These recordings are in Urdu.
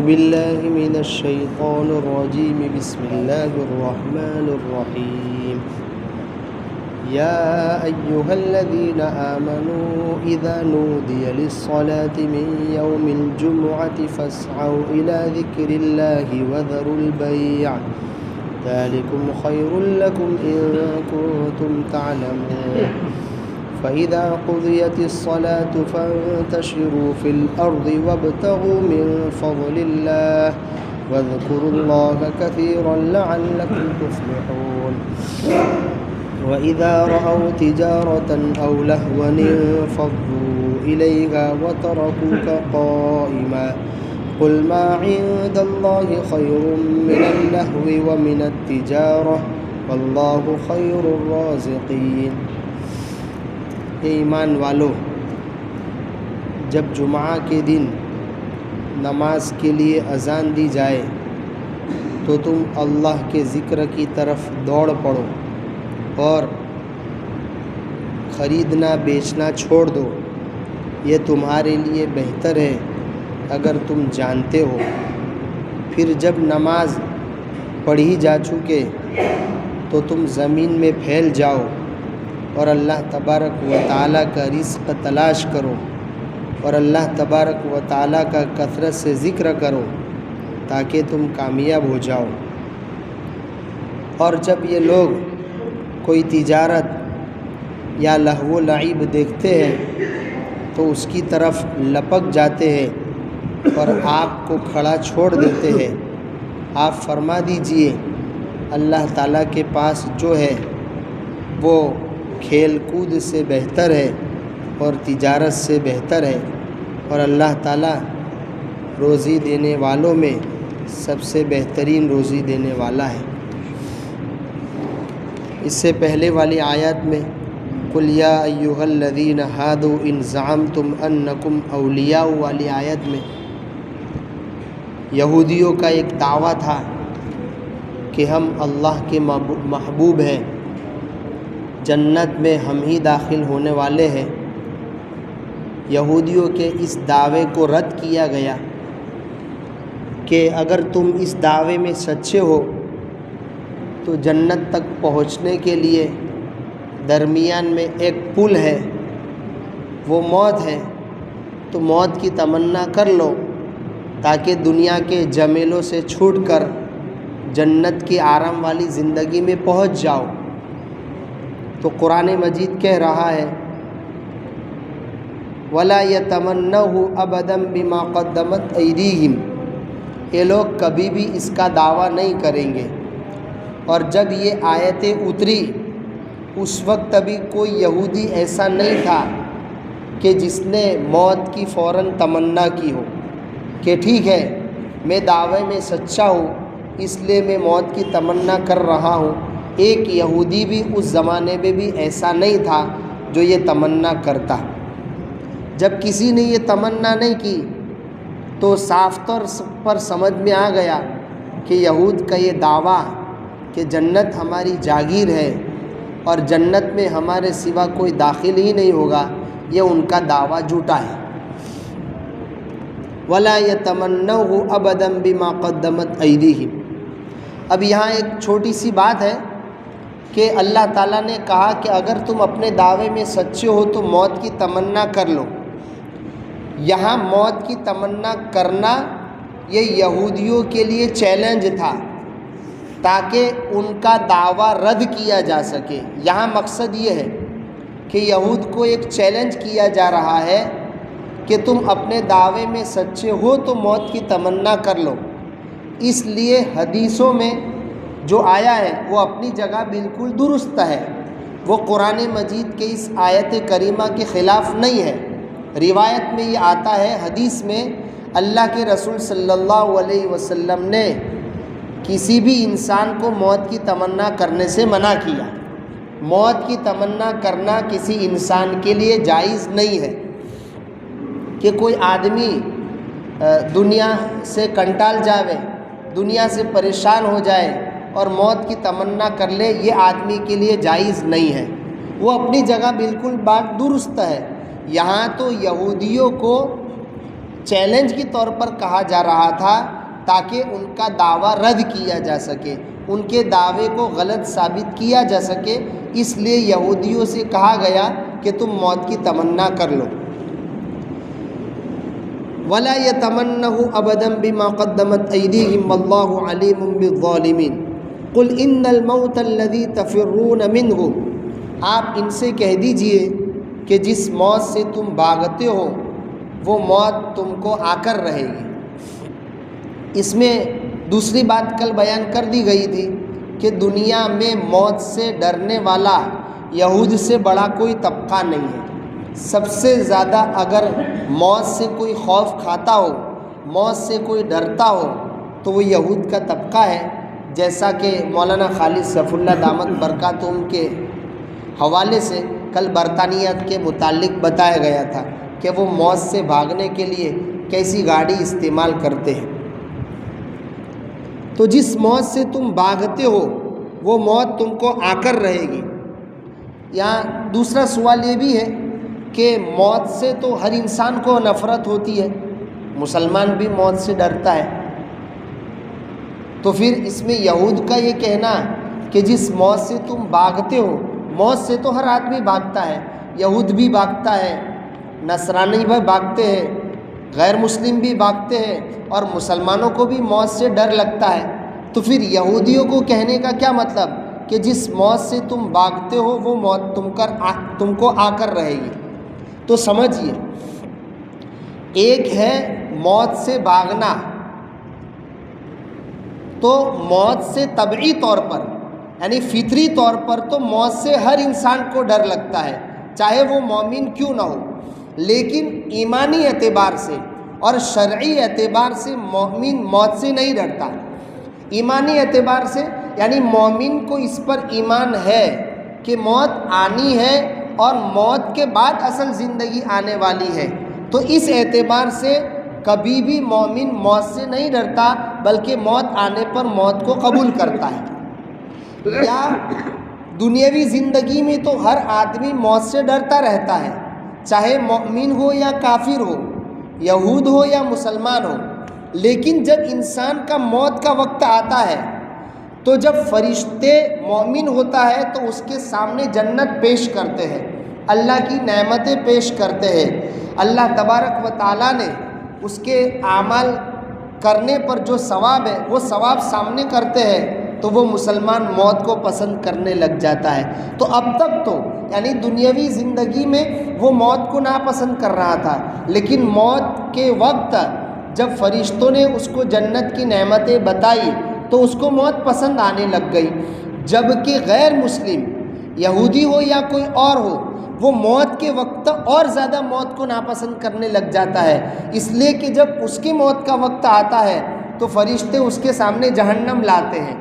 بالله من الشيطان الرجيم بسم الله الرحمن الرحيم يا أيها الذين آمنوا إذا نودي للصلاة من يوم الجمعة فاسعوا إلى ذكر الله وذروا البيع ذلكم خير لكم إن كنتم تعلمون فإذا قضيت الصلاة فانتشروا في الأرض وابتغوا من فضل الله واذكروا الله كثيرا لعلكم تفلحون وإذا رأوا تجارة أو لهوا انفضوا إليها وتركوك قائما قل ما عند الله خير من اللهو ومن التجارة والله خير الرازقين۔ اے ایمان والو، جب جمعہ کے دن نماز کے لیے اذان دی جائے تو تم اللہ کے ذکر کی طرف دوڑ پڑو اور خریدنا بیچنا چھوڑ دو، یہ تمہارے لیے بہتر ہے اگر تم جانتے ہو۔ پھر جب نماز پڑھی جا چکے تو تم زمین میں پھیل جاؤ اور اللہ تبارک و تعالیٰ کا رزق تلاش کرو اور اللہ تبارک و تعالیٰ کا کثرت سے ذکر کرو تاکہ تم کامیاب ہو جاؤ۔ اور جب یہ لوگ کوئی تجارت یا لہو و لعب دیکھتے ہیں تو اس کی طرف لپک جاتے ہیں اور آپ کو کھڑا چھوڑ دیتے ہیں۔ آپ فرما دیجئے اللہ تعالیٰ کے پاس جو ہے وہ کھیل کود سے بہتر ہے اور تجارت سے بہتر ہے، اور اللہ تعالیٰ روزی دینے والوں میں سب سے بہترین روزی دینے والا ہے۔ اس سے پہلے والی آیات میں قل یا ایھا الذین ھادوا ان زعمتم انکم اولیاء والی آیت میں یہودیوں کا ایک دعویٰ تھا کہ ہم اللہ کے محبوب ہیں، جنت میں ہم ہی داخل ہونے والے ہیں۔ یہودیوں کے اس دعوے کو رد کیا گیا کہ اگر تم اس دعوے میں سچے ہو تو جنت تک پہنچنے کے لیے درمیان میں ایک پل ہے، وہ موت ہے، تو موت کی تمنا کر لو تاکہ دنیا کے جمیلوں سے چھوٹ کر جنت کی آرام والی زندگی میں پہنچ جاؤ۔ تو قرآن مجید کہہ رہا ہے وَلَا يَتَمَنَّوْهُ أَبَدًا بِمَا قَدَّمَتْ أَيْدِيهِمْ، یہ لوگ کبھی بھی اس کا دعویٰ نہیں کریں گے۔ اور جب یہ آیتیں اتری اس وقت ابھی کوئی یہودی ایسا نہیں تھا کہ جس نے موت کی فوراً تمنا کی ہو کہ ٹھیک ہے میں دعوے میں سچا ہوں اس لیے میں موت کی تمنا کر رہا ہوں۔ ایک یہودی بھی اس زمانے میں بھی ایسا نہیں تھا جو یہ تمنا کرتا۔ جب کسی نے یہ تمنا نہیں کی تو صاف طور پر سمجھ میں آ گیا کہ یہود کا یہ دعویٰ کہ جنت ہماری جاگیر ہے اور جنت میں ہمارے سوا کوئی داخل ہی نہیں ہوگا، یہ ان کا دعویٰ جھوٹا ہے۔ وَلَا يَتَمَنَّوْهُ أَبَدًا بِمَا قَدَّمَتْ أَيْدِيهِمْ۔ اب یہاں ایک چھوٹی سی بات ہے کہ اللہ تعالیٰ نے کہا کہ اگر تم اپنے دعوے میں سچے ہو تو موت کی تمنا کر لو۔ یہاں موت کی تمنا کرنا یہ یہودیوں کے لیے چیلنج تھا تاکہ ان کا دعویٰ رد کیا جا سکے۔ یہاں مقصد یہ ہے کہ یہود کو ایک چیلنج کیا جا رہا ہے کہ تم اپنے دعوے میں سچے ہو تو موت کی تمنا کر لو۔ اس لیے حدیثوں میں جو آیا ہے وہ اپنی جگہ بالکل درست ہے، وہ قرآن مجید کے اس آیت کریمہ کے خلاف نہیں ہے۔ روایت میں یہ آتا ہے، حدیث میں اللہ کے رسول صلی اللہ علیہ وسلم نے کسی بھی انسان کو موت کی تمنا کرنے سے منع کیا۔ موت کی تمنا کرنا کسی انسان کے لیے جائز نہیں ہے کہ کوئی آدمی دنیا سے کنٹال جاوے، دنیا سے پریشان ہو جائے اور موت کی تمنا کر لے، یہ آدمی کے لیے جائز نہیں ہے۔ وہ اپنی جگہ بالکل بات درست ہے۔ یہاں تو یہودیوں کو چیلنج کے طور پر کہا جا رہا تھا تاکہ ان کا دعویٰ رد کیا جا سکے، ان کے دعوے کو غلط ثابت کیا جا سکے، اس لیے یہودیوں سے کہا گیا کہ تم موت کی تمنا کر لو۔ وَلَا يَتَمَنَّهُ أَبَدًا بِمَا قَدَّمَتْ أَيْدِيهِمْ وَاللَّهُ عَلِيمٌ بِالظَّالِمِينَ قُلْ إِنَّ الْمَوْتَ الَّذِي تَفِرُّونَ مِنْهُ، آپ ان سے کہہ دیجئے کہ جس موت سے تم بھاگتے ہو وہ موت تم کو آ کر رہے گی۔ اس میں دوسری بات کل بیان کر دی گئی تھی کہ دنیا میں موت سے ڈرنے والا یہود سے بڑا کوئی طبقہ نہیں ہے۔ سب سے زیادہ اگر موت سے کوئی خوف کھاتا ہو، موت سے کوئی ڈرتا ہو تو وہ یہود کا طبقہ ہے، جیسا کہ مولانا خالد سیف اللہ دامت برکاتہم کے حوالے سے کل برطانیہ کے متعلق بتایا گیا تھا کہ وہ موت سے بھاگنے کے لیے کیسی گاڑی استعمال کرتے ہیں۔ تو جس موت سے تم بھاگتے ہو وہ موت تم کو آ کر رہے گی۔ یہاں دوسرا سوال یہ بھی ہے کہ موت سے تو ہر انسان کو نفرت ہوتی ہے، مسلمان بھی موت سے ڈرتا ہے، تو پھر اس میں یہود کا یہ کہنا کہ جس موت سے تم بھاگتے ہو، موت سے تو ہر آدمی بھاگتا ہے، یہود بھی بھاگتا ہے، نصرانی بھی بھاگتے ہیں، غیر مسلم بھی بھاگتے ہیں، اور مسلمانوں کو بھی موت سے ڈر لگتا ہے، تو پھر یہودیوں کو کہنے کا کیا مطلب کہ جس موت سے تم بھاگتے ہو وہ موت تم کو آ کر رہے گی۔ تو سمجھیے، ایک ہے موت سے بھاگنا، تو موت سے طبعی طور پر یعنی فطری طور پر تو موت سے ہر انسان کو ڈر لگتا ہے، چاہے وہ مومن کیوں نہ ہو، لیکن ایمانی اعتبار سے اور شرعی اعتبار سے مومن موت سے نہیں ڈرتا۔ ایمانی اعتبار سے یعنی مومن کو اس پر ایمان ہے کہ موت آنی ہے اور موت کے بعد اصل زندگی آنے والی ہے، تو اس اعتبار سے کبھی بھی مومن موت سے نہیں ڈرتا، بلکہ موت آنے پر موت کو قبول کرتا ہے۔ یا دنیاوی زندگی میں تو ہر آدمی موت سے ڈرتا رہتا ہے، چاہے مومن ہو یا کافر ہو، یہود ہو یا مسلمان ہو، لیکن جب انسان کا موت کا وقت آتا ہے تو جب فرشتے مومن ہوتا ہے تو اس کے سامنے جنت پیش کرتے ہیں، اللہ کی نعمتیں پیش کرتے ہیں، اللہ تبارک و تعالیٰ نے اس کے اعمال کرنے پر جو ثواب ہے وہ ثواب سامنے کرتے ہیں، تو وہ مسلمان موت کو پسند کرنے لگ جاتا ہے۔ تو اب تک تو یعنی دنیاوی زندگی میں وہ موت کو ناپسند کر رہا تھا، لیکن موت کے وقت جب فرشتوں نے اس کو جنت کی نعمتیں بتائی تو اس کو موت پسند آنے لگ گئی، جبکہ غیر مسلم یہودی ہو یا کوئی اور ہو وہ موت کے وقت اور زیادہ موت کو ناپسند کرنے لگ جاتا ہے، اس لیے کہ جب اس کی موت کا وقت آتا ہے تو فرشتے اس کے سامنے جہنم لاتے ہیں،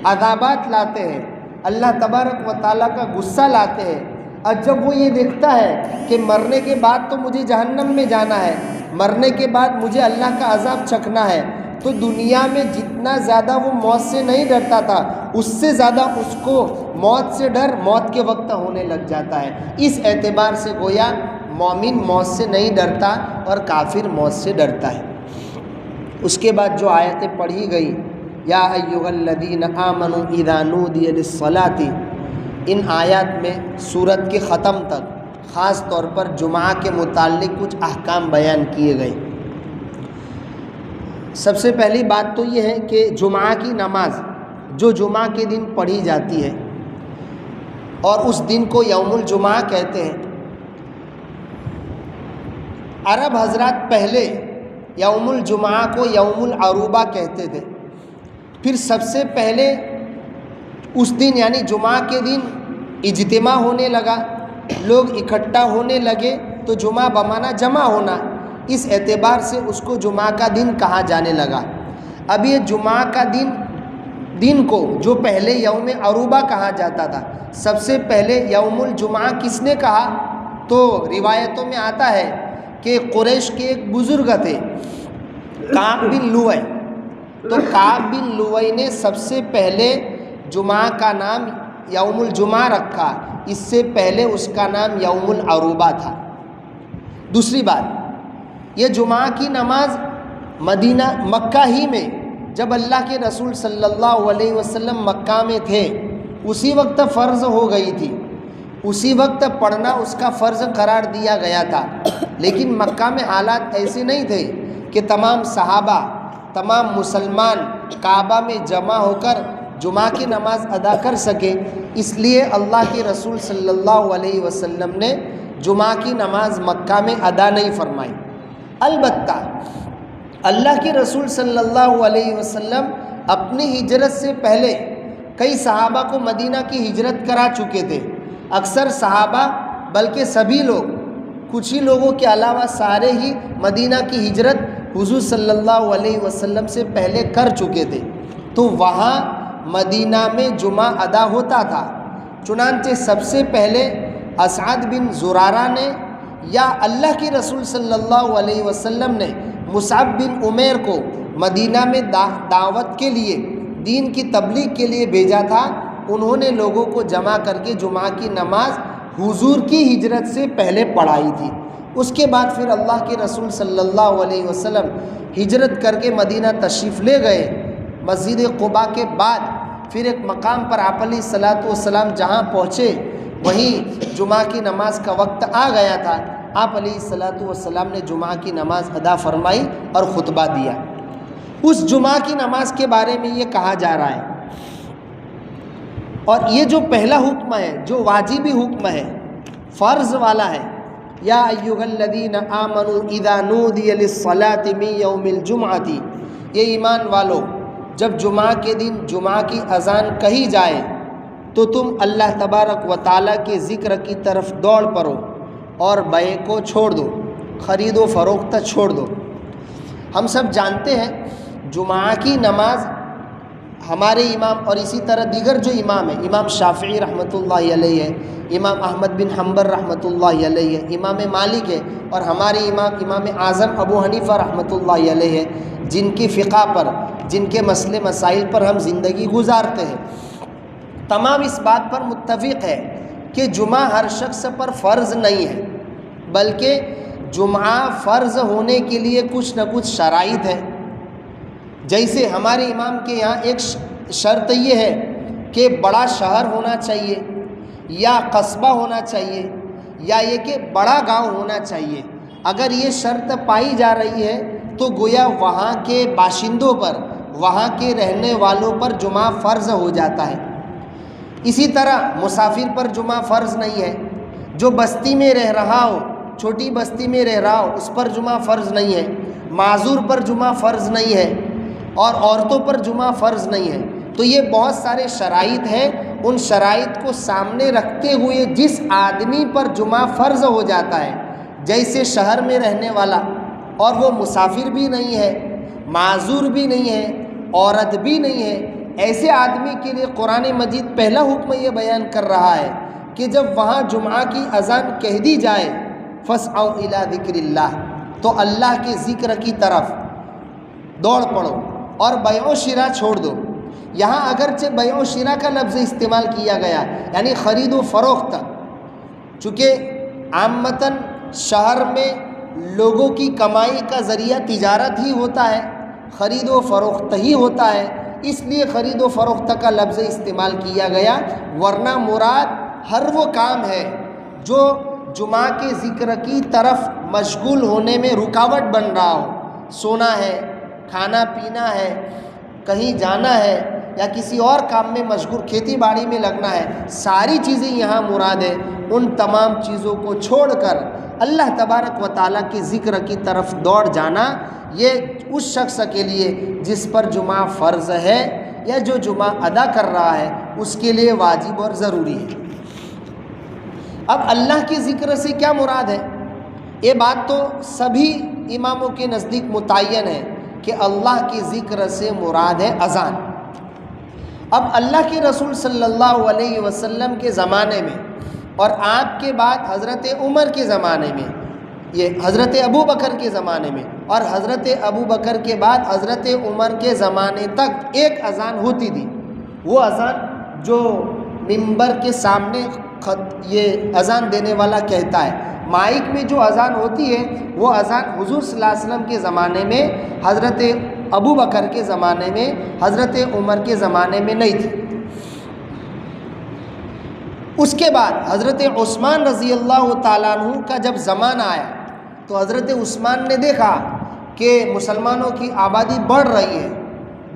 عذابات لاتے ہیں، اللہ تبارک و تعالیٰ کا غصہ لاتے ہیں، اور جب وہ یہ دیکھتا ہے کہ مرنے کے بعد تو مجھے جہنم میں جانا ہے، مرنے کے بعد مجھے اللہ کا عذاب چکھنا ہے، تو دنیا میں جتنا زیادہ وہ موت سے نہیں ڈرتا تھا اس سے زیادہ اس کو موت سے ڈر موت کے وقت ہونے لگ جاتا ہے۔ اس اعتبار سے گویا مومن موت سے نہیں ڈرتا اور کافر موت سے ڈرتا ہے۔ اس کے بعد جو آیتیں پڑھی گئی، یا ایھا الذین آمنوا اذا نودی للصلاۃ، ان آیات میں سورت کے ختم تک خاص طور پر جمعہ کے متعلق کچھ احکام بیان کیے گئے۔ سب سے پہلی بات تو یہ ہے کہ جمعہ کی نماز جو جمعہ کے دن پڑھی جاتی ہے اور اس دن کو یوم الجمعہ کہتے ہیں، عرب حضرات پہلے یوم الجمعہ کو یوم العروبہ کہتے تھے، پھر سب سے پہلے اس دن یعنی جمعہ کے دن اجتماع ہونے لگا، لوگ اکٹھا ہونے لگے، تو جمعہ بمانا جمع ہونا، اس اعتبار سے اس کو جمعہ کا دن کہا جانے لگا۔ اب یہ جمعہ کا دن کو جو پہلے یوم عروبہ کہا جاتا تھا، سب سے پہلے یوم الجمعہ کس نے کہا؟ تو روایتوں میں آتا ہے کہ قریش کے ایک بزرگ تھے کعب بن لؤی، تو کعب بن لؤی نے سب سے پہلے جمعہ کا نام یوم الجمعہ رکھا، اس سے پہلے اس کا نام یوم العروبہ تھا۔ دوسری بات، یہ جمعہ کی نماز مکہ ہی میں جب اللہ کے رسول صلی اللہ علیہ وسلم مکہ میں تھے اسی وقت فرض ہو گئی تھی، اسی وقت پڑھنا اس کا فرض قرار دیا گیا تھا۔ لیکن مکہ میں حالات ایسے نہیں تھے کہ تمام صحابہ، تمام مسلمان کعبہ میں جمع ہو کر جمعہ کی نماز ادا کر سکے، اس لیے اللہ کے رسول صلی اللہ علیہ وسلم نے جمعہ کی نماز مکہ میں ادا نہیں فرمائی۔ البتہ اللہ کے رسول صلی اللہ علیہ وسلم اپنی ہجرت سے پہلے کئی صحابہ کو مدینہ کی ہجرت کرا چکے تھے۔ اکثر صحابہ بلکہ سبھی لوگ، کچھ ہی لوگوں کے علاوہ سارے ہی مدینہ کی ہجرت حضور صلی اللہ علیہ وسلم سے پہلے کر چکے تھے، تو وہاں مدینہ میں جمعہ ادا ہوتا تھا۔ چنانچہ سب سے پہلے اسعد بن زرارہ نے یا اللہ کے رسول صلی اللہ علیہ وسلم نے مصعب بن عمیر کو مدینہ میں دعوت کے لیے، دین کی تبلیغ کے لیے بھیجا تھا۔ انہوں نے لوگوں کو جمع کر کے جمعہ کی نماز حضور کی ہجرت سے پہلے پڑھائی تھی۔ اس کے بعد پھر اللہ کے رسول صلی اللہ علیہ وسلم ہجرت کر کے مدینہ تشریف لے گئے۔ مسجد قباء کے بعد پھر ایک مقام پر آپ علیہ الصلاۃ والسلام جہاں پہنچے وہیں جمعہ کی نماز کا وقت آ گیا تھا۔ آپ علیہ الصلاۃ والسلام نے جمعہ کی نماز ادا فرمائی اور خطبہ دیا۔ اس جمعہ کی نماز کے بارے میں یہ کہا جا رہا ہے، اور یہ جو پہلا حکم ہے جو واجبی حکم ہے، فرض والا ہے، یا ایھا الذین آمنوا اذا نودی للصلاۃ من یوم الجمعۃ، یہ ایمان والو جب جمعہ کے دن جمعہ کی اذان کہی جائے تو تم اللہ تبارک و تعالیٰ کے ذکر کی طرف دوڑ پڑو اور بیع کو چھوڑ دو، خرید و فروخت چھوڑ دو۔ ہم سب جانتے ہیں جمعہ کی نماز ہمارے امام اور اسی طرح دیگر جو امام ہیں، امام شافعی رحمۃ اللہ علیہ ہے، امام احمد بن حنبل رحمۃ اللہ علیہ ہے، امام مالک ہے، اور ہمارے امام اعظم ابو حنیفہ رحمۃ اللہ علیہ ہے، جن کی فقہ پر، جن کے مسئلے مسائل پر ہم زندگی گزارتے ہیں، تمام اس بات پر متفق ہے کہ جمعہ ہر شخص پر فرض نہیں ہے، بلکہ جمعہ فرض ہونے کے لیے کچھ نہ کچھ شرائط ہے۔ جیسے ہمارے امام کے یہاں ایک شرط یہ ہے کہ بڑا شہر ہونا چاہیے، یا قصبہ ہونا چاہیے، یا یہ کہ بڑا گاؤں ہونا چاہیے۔ اگر یہ شرط پائی جا رہی ہے تو گویا وہاں کے باشندوں پر، وہاں کے رہنے والوں پر جمعہ فرض ہو جاتا ہے۔ اسی طرح مسافر پر جمعہ فرض نہیں ہے، جو بستی میں رہ رہا ہو، چھوٹی بستی میں رہ رہا ہو، اس پر جمعہ فرض نہیں ہے، معذور پر جمعہ فرض نہیں ہے، اور عورتوں پر جمعہ فرض نہیں ہے۔ تو یہ بہت سارے شرائط ہیں، ان شرائط کو سامنے رکھتے ہوئے جس آدمی پر جمعہ فرض ہو جاتا ہے، جیسے شہر میں رہنے والا اور وہ مسافر بھی نہیں ہے، معذور بھی نہیں ہے، عورت بھی نہیں ہے، ایسے آدمی کے لیے قرآن مجید پہلا حکم یہ بیان کر رہا ہے کہ جب وہاں جمعہ کی اذان کہہ دی جائے فَاسْعَوْا إِلَىٰ ذِكْرِ اللَّهِ، تو اللہ کے ذکر کی طرف دوڑ پڑو اور بیع و شراء چھوڑ دو۔ یہاں اگرچہ بیع و شراء کا لفظ استعمال کیا گیا، یعنی خرید و فروخت، چونکہ عامتاً شہر میں لوگوں کی کمائی کا ذریعہ تجارت ہی ہوتا ہے، خرید و فروخت ہی ہوتا ہے، اس لیے خرید و فروخت کا لفظ استعمال کیا گیا، ورنہ مراد ہر وہ کام ہے جو جمعہ کے ذکر کی طرف مشغول ہونے میں رکاوٹ بن رہا ہو، سونا ہے، کھانا پینا ہے، کہیں جانا ہے، یا کسی اور کام میں مشغول، کھیتی باڑی میں لگنا ہے، ساری چیزیں یہاں مراد ہے۔ ان تمام چیزوں کو چھوڑ کر اللہ تبارک و تعالیٰ کے ذکر کی طرف دوڑ جانا، یہ اس شخص کے لیے جس پر جمعہ فرض ہے یا جو جمعہ ادا کر رہا ہے اس کے لیے واجب اور ضروری ہے۔ اب اللہ کے ذکر سے کیا مراد ہے؟ یہ بات تو سبھی اماموں کے نزدیک متعین ہے کہ اللہ کے ذکر سے مراد ہے اذان۔ اب اللہ کے رسول صلی اللہ علیہ وسلم کے زمانے میں اور آپ کے بعد حضرت عمر کے زمانے میں، یہ حضرت ابو بکر کے زمانے میں، اور حضرت ابو بکر کے بعد حضرت عمر کے زمانے تک ایک اذان ہوتی تھی۔ وہ اذان جو منبر کے سامنے یہ اذان دینے والا کہتا ہے، مائک میں جو اذان ہوتی ہے وہ اذان حضور صلی اللہ علیہ وسلم کے زمانے میں حضرت ابو بکر کے زمانے میں، حضرت عمر کے زمانے میں نہیں تھی۔ اس کے بعد حضرت عثمان رضی اللہ تعالیٰ عنہ کا جب زمانہ آیا تو حضرت عثمان نے دیکھا کہ مسلمانوں کی آبادی بڑھ رہی ہے،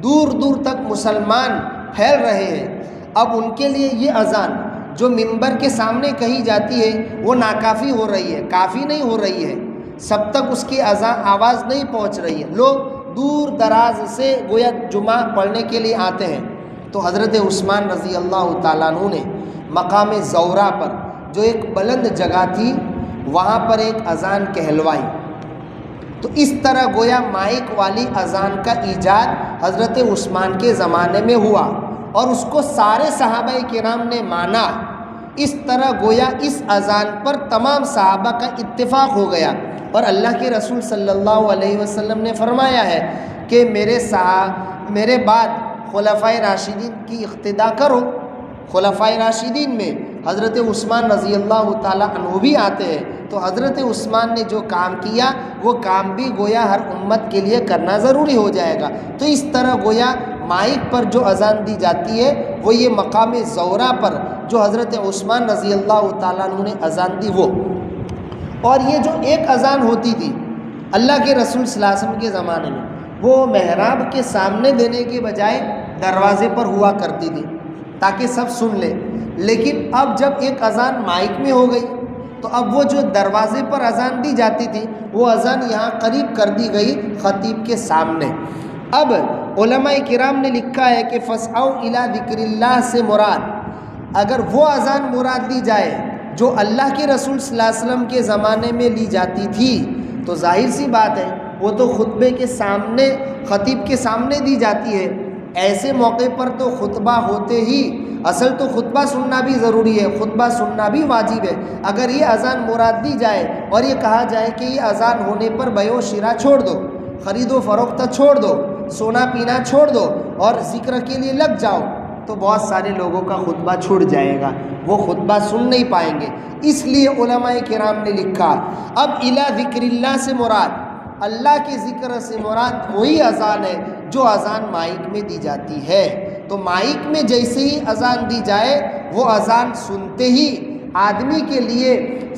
دور دور تک مسلمان پھیل رہے ہیں۔ اب ان کے لیے یہ اذان جو منبر کے سامنے کہی جاتی ہے وہ ناکافی ہو رہی ہے، کافی نہیں ہو رہی ہے، سب تک اس کی اذان آواز نہیں پہنچ رہی ہے، لوگ دور دراز سے گویا جمعہ پڑھنے کے لیے آتے ہیں۔ تو حضرت عثمان رضی اللہ تعالیٰ عنہ نے مقام زورا پر جو ایک بلند جگہ تھی وہاں پر ایک اذان کہلوائی۔ تو اس طرح گویا مائک والی اذان کا ایجاد حضرت عثمان کے زمانے میں ہوا اور اس کو سارے صحابہ کرام نے مانا۔ اس طرح گویا اس اذان پر تمام صحابہ کا اتفاق ہو گیا، اور اللہ کے رسول صلی اللہ علیہ وسلم نے فرمایا ہے کہ میرے بعد خلفائے راشدین کی اقتدا کرو۔ خلفائے راشدین میں حضرت عثمان رضی اللہ تعالیٰ عنہ بھی آتے ہیں، تو حضرت عثمان نے جو کام کیا وہ کام بھی گویا ہر امت کے لیے کرنا ضروری ہو جائے گا۔ تو اس طرح گویا مائک پر جو اذان دی جاتی ہے وہ یہ مقام زورا پر جو حضرت عثمان رضی اللہ تعالیٰ عنہ نے اذان دی وہ، اور یہ جو ایک اذان ہوتی تھی اللہ کے رسول صلی اللہ علیہ وسلم کے زمانے میں وہ محراب کے سامنے دینے کے بجائے دروازے پر ہوا کرتی تھی تاکہ سب سن لیں۔ لیکن اب جب ایک اذان مائک میں ہو گئی تو اب وہ جو دروازے پر اذان دی جاتی تھی وہ اذان یہاں قریب کر دی گئی خطیب کے سامنے۔ اب علماء کرام نے لکھا ہے کہ فَاسْعَوْا إِلَىٰ ذِكْرِ اللَّهِ سے مراد اگر وہ اذان مراد لی جائے جو اللہ کے رسول صلی اللہ علیہ وسلم کے زمانے میں لی جاتی تھی تو ظاہر سی بات ہے وہ تو خطبے کے سامنے خطیب کے سامنے دی جاتی ہے۔ ایسے موقع پر تو خطبہ ہوتے ہی اصل تو خطبہ سننا بھی ضروری ہے، خطبہ سننا بھی واجب ہے۔ اگر یہ اذان مراد دی جائے اور یہ کہا جائے کہ یہ اذان ہونے پر بیع و شراء چھوڑ دو، خرید و فروخت چھوڑ دو، سونا پینا چھوڑ دو اور ذکر کے لیے لگ جاؤ، تو بہت سارے لوگوں کا خطبہ چھوٹ جائے گا، وہ خطبہ سن نہیں پائیں گے۔ اس لیے علماء کرام نے لکھا اب الی ذکر اللہ سے مراد اللہ کے ذکر سے مراد وہی اذان ہے جو اذان مائک میں دی جاتی ہے۔ تو مائک میں جیسے ہی اذان دی جائے وہ اذان سنتے ہی آدمی کے لیے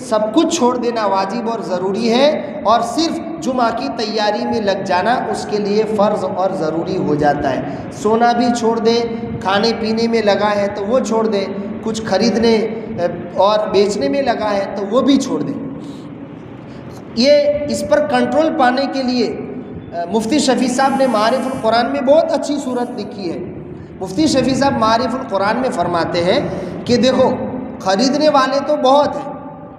سب کچھ چھوڑ دینا واجب اور ضروری ہے، اور صرف جمعہ کی تیاری میں لگ جانا اس کے لیے فرض اور ضروری ہو جاتا ہے۔ سونا بھی چھوڑ دے، کھانے پینے میں لگا ہے تو وہ چھوڑ دے، کچھ خریدنے اور بیچنے میں لگا ہے تو وہ بھی چھوڑ دے۔ یہ اس پر کنٹرول پانے کے لیے مفتی شفیع صاحب نے معارف القرآن میں بہت اچھی صورت لکھی ہے۔ مفتی شفیع صاحب معارف القرآن میں فرماتے ہیں کہ دیکھو خریدنے والے تو بہت ہیں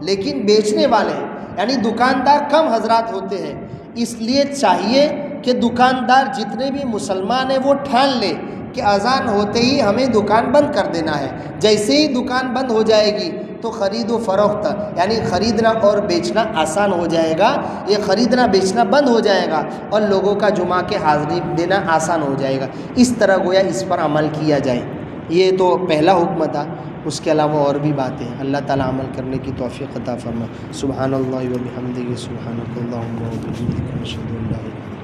لیکن بیچنے والے ہیں، یعنی دکاندار کم حضرات ہوتے ہیں، اس لیے چاہیے کہ دکاندار جتنے بھی مسلمان ہیں وہ ٹھان لے کہ اذان ہوتے ہی ہمیں دکان بند کر دینا ہے۔ جیسے ہی دکان بند ہو جائے گی تو خرید و فروخت یعنی خریدنا اور بیچنا آسان ہو جائے گا، یہ خریدنا بیچنا بند ہو جائے گا اور لوگوں کا جمعہ کے حاضری دینا آسان ہو جائے گا۔ اس طرح گویا اس پر عمل کیا جائے۔ یہ تو پہلا حکم تھا، اس کے علاوہ اور بھی باتیں ہیں۔ اللہ تعالیٰ عمل کرنے کی توفیق عطا فرمائے۔ سبحان اللہ و بحمدہ، سبحانک اللہم و بحمدک، اشہد ان لا الہ الا انت۔